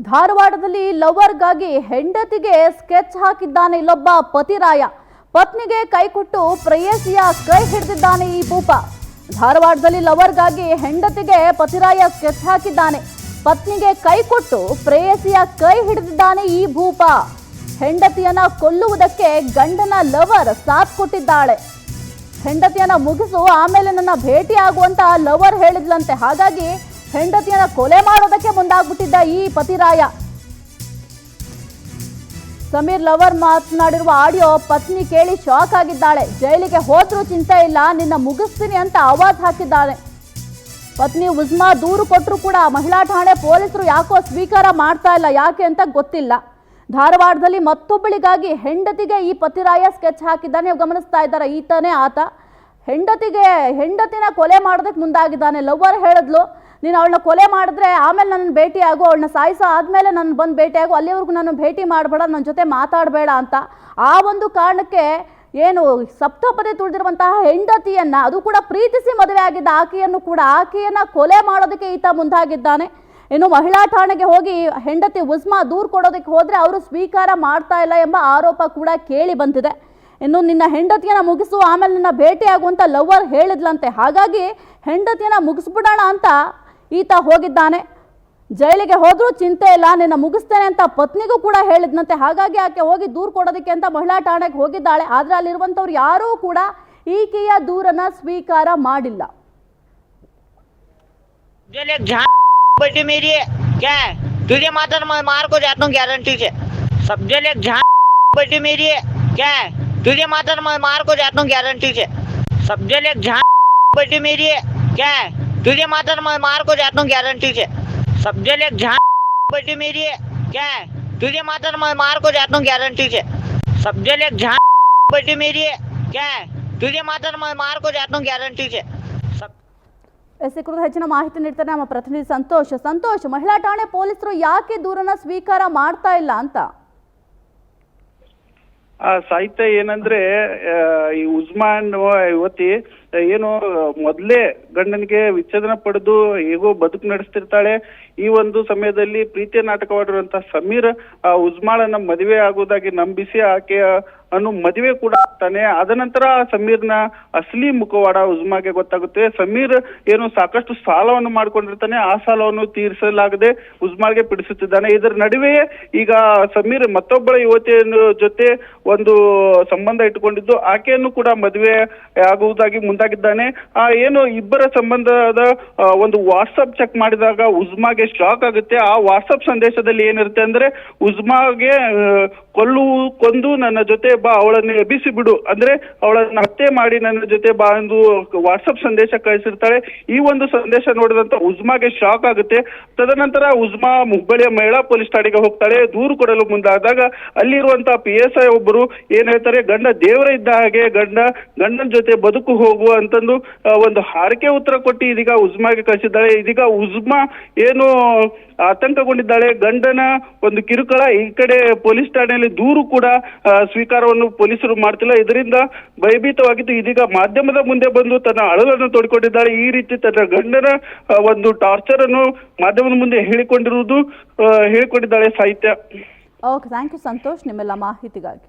ಧಾರವಾಡದಲ್ಲಿ ಲವರ್ಗಾಗಿ ಹೆಂಡತಿಗೆ ಸ್ಕೆಚ್ ಹಾಕಿದ್ದಾನೆ ಇಲ್ಲೊಬ್ಬ ಪತಿರಾಯ. ಪತ್ನಿಗೆ ಕೈಕೊಟ್ಟು ಪ್ರೇಯಸಿಯ ಕೈ ಹಿಡಿದಿದ್ದಾನೆ ಈ ಭೂಪ. ಧಾರವಾಡದಲ್ಲಿ ಲವರ್ಗಾಗಿ ಹೆಂಡತಿಗೆ ಪತಿರಾಯ ಸ್ಕೆಚ್ ಹಾಕಿದ್ದಾನೆ. ಪತ್ನಿಗೆ ಕೈಕೊಟ್ಟು ಪ್ರೇಯಸಿಯ ಕೈ ಹಿಡಿದಿದ್ದಾನೆ ಈ ಭೂಪ. ಹೆಂಡತಿಯನ್ನ ಕೊಲ್ಲುವುದಕ್ಕೆ ಗಂಡನ ಲವರ್ ಸಾಥ್ ಕೊಟ್ಟಿದ್ದಾಳೆ. ಹೆಂಡತಿಯನ್ನ ಮುಗಿಸು, ಆಮೇಲೆ ನನ್ನ ಭೇಟಿ ಆಗುವಂತ ಲವರ್ ಹೇಳಿದ್ಲಂತೆ. ಹಾಗಾಗಿ ಹೆಂಡತಿಯನ್ನ ಕೊಲೆ ಮಾಡೋದಕ್ಕೆ ಮುಂದಾಗ್ಬಿಟ್ಟಿದ್ದ ಈ ಪತಿರಾಯ. ಸಮೀರ್ ಲವರ್ ಮಾತನಾಡಿರುವ ಆಡಿಯೋ ಪತ್ನಿ ಕೇಳಿ ಶಾಕ್ ಆಗಿದ್ದಾಳೆ. ಜೈಲಿಗೆ ಹೋದ್ರೂ ಚಿಂತೆ ಇಲ್ಲ, ನಿನ್ನ ಮುಗಿಸ್ತೀನಿ ಅಂತ ಆವಾಜ್ ಹಾಕಿದ್ದಾಳೆ. ಪತ್ನಿ ಉಜ್ಮಾ ದೂರು ಕೊಟ್ಟರು ಕೂಡ ಮಹಿಳಾ ಠಾಣೆ ಪೊಲೀಸರು ಯಾಕೋ ಸ್ವೀಕಾರ ಮಾಡ್ತಾ ಇಲ್ಲ. ಯಾಕೆ ಅಂತ ಗೊತ್ತಿಲ್ಲ. ಧಾರವಾಡದಲ್ಲಿ ಮತ್ತೊಬ್ಬಳಿಗಾಗಿ ಹೆಂಡತಿಗೆ ಈ ಪತಿರಾಯ ಸ್ಕೆಚ್ ಹಾಕಿದ್ದಾನೆ. ನೀವು ಗಮನಿಸ್ತಾ ಇದ್ದಾರೆ, ಈತನೇ ಆತ. ಹೆಂಡತಿನ ಕೊಲೆ ಮಾಡೋದಕ್ಕೆ ಮುಂದಾಗಿದ್ದಾನೆ. ಲವರ್ ಹೇಳಿದ್ಲು, ನೀನು ಅವಳನ್ನ ಕೊಲೆ ಮಾಡಿದ್ರೆ ಆಮೇಲೆ ನನ್ನ ಭೇಟಿ ಆಗು, ಅವಳನ್ನ ಸಾಯಿಸೋ ಆದಮೇಲೆ ನನ್ನ ಬಂದು ಭೇಟಿ ಆಗು, ಅಲ್ಲಿವರೆಗೂ ನಾನು ಭೇಟಿ ಮಾಡಬೇಡ, ನನ್ನ ಜೊತೆ ಮಾತಾಡಬೇಡ ಅಂತ. ಆ ಒಂದು ಕಾರಣಕ್ಕೆ ಏನು ಸಪ್ತಪದಿ ತುಳಿದಿರುವಂತಹ ಹೆಂಡತಿಯನ್ನ, ಅದು ಕೂಡ ಪ್ರೀತಿಸಿ ಮದುವೆ ಆಗಿದ್ದ ಆಕೆಯನ್ನ ಕೊಲೆ ಮಾಡೋದಕ್ಕೆ ಈತ ಮುಂದಾಗಿದ್ದಾನೆ. ಇನ್ನು ಮಹಿಳಾ ಠಾಣೆಗೆ ಹೋಗಿ ಹೆಂಡತಿ ಉಜ್ಮಾ ದೂರು ಕೊಡೋದಕ್ಕೆ ಹೋದ್ರೆ ಅವರು ಸ್ವೀಕಾರ ಮಾಡ್ತಾ ಇಲ್ಲ ಎಂಬ ಆರೋಪ ಕೂಡ ಕೇಳಿ ಬಂದಿದೆ. ಇನ್ನು ನಿನ್ನ ಹೆಂಡತಿಯನ್ನ ಮುಗಿಸು, ಆಮೇಲೆ ನಿನ್ನ ಭೇಟಿ ಆಗುವಂತ ಲವರ್ ಹೇಳಿದ್ಲಂತೆ. ಹಾಗಾಗಿ ಹೆಂಡತಿಯನ್ನ ಮುಗಿಸ್ಬಿಡೋಣ ಅಂತ ಈತ ಹೋಗಿದ್ದಾನೆ. ಜೈಲಿಗೆ ಹೋದ್ರೂ ಚಿಂತೆ ಇಲ್ಲ, ನಿನ್ನ ಮುಗಿಸ್ತೇನೆ ಅಂತ ಪತ್ನಿಗೂ ಕೂಡ ಹೇಳಿದ್ನಂತೆ. ಹಾಗಾಗಿ ಆಕೆ ಹೋಗಿ ದೂರು ಕೊಡೋದಕ್ಕೆ ಅಂತ ಮಹಿಳಾ ಠಾಣೆಗೆ ಹೋಗಿದ್ದಾಳೆ. ಆದ್ರೆ ಅಲ್ಲಿರುವಂತವ್ರು ಯಾರೂ ಕೂಡ ಈಕೆಯ ದೂರನ್ನ ಸ್ವೀಕಾರ ಮಾಡಿಲ್ಲ. बेटी मेरी है क्या है, तुझे माता मार को जाता हूँ गारंटी से। सब जेल एक झां बेटी मेरी है क्या है, तुझे माता मार को जाता हूँ गारंटी से। सब जेल एक झां बेटी मेरी है क्या है, तुझे माता मार को जाता हूँ गारंटी से। सब जेल एक झां बेटी मेरी है क्या है, तुझे माता मार को जाता हूँ गारंटी से। सब जेल एक झां बेटी मेरी है क्या है, तुझे माता मार को जाता हूँ गारंटी से। ಎಸ್ ಕುರಿತು ಹೆಚ್ಚಿನ ಮಾಹಿತಿ ನೀಡ್ತಾರೆ ನಮ್ಮ ಪ್ರತಿನಿಧಿ ಸಂತೋಷ್. ಮಹಿಳಾ ಠಾಣೆ ಪೊಲೀಸರು ಯಾಕೆ ದೂರನ್ನ ಸ್ವೀಕಾರ ಮಾಡ್ತಾ ಇಲ್ಲ ಅಂತ? ಸಾಹಿತ್ಯ ಏನಂದ್ರೆ, ಈ ಉಜ್ಮಾನ್ ಯುವತಿ ಏನು ಮೊದಲೇ ಗಂಡನಿಗೆ ವಿಚ್ಛೇದನ ಪಡೆದು ಹೇಗೋ ಬದುಕು ನಡೆಸ್ತಿರ್ತಾಳೆ. ಈ ಒಂದು ಸಮಯದಲ್ಲಿ ಪ್ರೀತಿಯ ನಾಟಕವಾಡಿರುವಂತಹ ಸಮೀರ್ ಉಜ್ಮಾಳನ್ನ ಮದುವೆ ಆಗುವುದಾಗಿ ನಂಬಿಸಿ ಆಕೆಯ ಮದುವೆ ಕೂಡ ಆಗ್ತಾನೆ. ಅದ ನಂತರ ಸಮೀರ್ನ ಅಸಲಿ ಮುಖವಾಡ ಉಜ್ಮಾಗೆ ಗೊತ್ತಾಗುತ್ತೆ. ಸಮೀರ್ ಏನು ಸಾಕಷ್ಟು ಸಾಲವನ್ನು ಮಾಡ್ಕೊಂಡಿರ್ತಾನೆ, ಆ ಸಾಲವನ್ನು ತೀರಿಸಲಾಗದೆ ಉಜ್ಮಾಗೆ ಪೀಡಿಸುತ್ತಿದ್ದಾನೆ. ಇದರ ನಡುವೆಯೇ ಈಗ ಸಮೀರ್ ಮತ್ತೊಬ್ಬಳ ಯುವತಿಯ ಜೊತೆ ಒಂದು ಸಂಬಂಧ ಇಟ್ಟುಕೊಂಡಿದ್ದು ಆಕೆಯನ್ನು ಕೂಡ ಮದುವೆ ಆಗುವುದಾಗಿ ಮುಂದಾಗಿದ್ದಾನೆ. ಏನು ಇಬ್ಬರ ಸಂಬಂಧದ ಒಂದು ವಾಟ್ಸಪ್ ಚೆಕ್ ಮಾಡಿದಾಗ ಉಜ್ಮಾಗೆ ಶಾಕ್ ಆಗುತ್ತೆ. ಆ ವಾಟ್ಸಪ್ ಸಂದೇಶದಲ್ಲಿ ಏನಿರುತ್ತೆ ಅಂದ್ರೆ, ಉಜ್ಮಾಗೆ ಕೊಂದು ನನ್ನ ಜೊತೆ ಬಾ, ಅವಳನ್ನು ಎಬ್ಬಿಸಿ ಬಿಡು, ಅಂದ್ರೆ ಅವಳನ್ನ ಹತ್ಯೆ ಮಾಡಿ ನನ್ನ ಜೊತೆ ಬಾ ಎಂದು ವಾಟ್ಸಪ್ ಸಂದೇಶ ಕಳಿಸಿರ್ತಾಳೆ. ಈ ಒಂದು ಸಂದೇಶ ನೋಡಿದಂತ ಉಜ್ಮಾಗೆ ಶಾಕ್ ಆಗುತ್ತೆ. ತದನಂತರ ಉಜ್ಮಾ ಹುಬ್ಬಳ್ಳಿಯ ಮಹಿಳಾ ಪೊಲೀಸ್ ಠಾಣೆಗೆ ಹೋಗ್ತಾಳೆ. ದೂರು ಕೊಡಲು ಮುಂದಾದಾಗ ಅಲ್ಲಿರುವಂತಹ PSI ಒಬ್ಬರು ಏನ್ ಹೇಳ್ತಾರೆ, ಗಂಡ ದೇವರ ಇದ್ದ ಹಾಗೆ, ಗಂಡನ ಜೊತೆ ಬದುಕು ಹೋಗುವ ಅಂತಂದು ಒಂದು ಹಾರಿಕೆ ಉತ್ತರ ಕೊಟ್ಟು ಇದೀಗ ಉಜ್ಮಾಗೆ ಕಳಿಸಿದ್ದಾಳೆ. ಇದೀಗ ಉಜ್ಮಾ ಏನು ಆತಂಕಗೊಂಡಿದ್ದಾಳೆ. ಗಂಡನ ಒಂದು ಕಿರುಕುಳ, ಈ ಕಡೆ ಪೊಲೀಸ್ ಠಾಣೆಯಲ್ಲಿ ದೂರು ಕೂಡ ಸ್ವೀಕಾರವನ್ನು ಪೊಲೀಸರು ಮಾಡ್ತಿಲ್ಲ. ಇದರಿಂದ ಭಯಭೀತವಾಗಿದ್ದು ಇದೀಗ ಮಾಧ್ಯಮದ ಮುಂದೆ ಬಂದು ತನ್ನ ಅಳಲನ್ನು ತೋಡಿಕೊಂಡಿದ್ದಾಳೆ. ಈ ರೀತಿ ತನ್ನ ಗಂಡನ ಒಂದು ಟಾರ್ಚರ್ ಅನ್ನು ಮಾಧ್ಯಮದ ಮುಂದೆ ಹೇಳಿಕೊಂಡಿದ್ದಾಳೆ ಸಾಹಿತ್ಯ. ಓಕೆ, ಥ್ಯಾಂಕ್ ಯು ಸಂತೋಷ್ ನಿಮ್ಮೆಲ್ಲ ಮಾಹಿತಿಗಾಗಿ.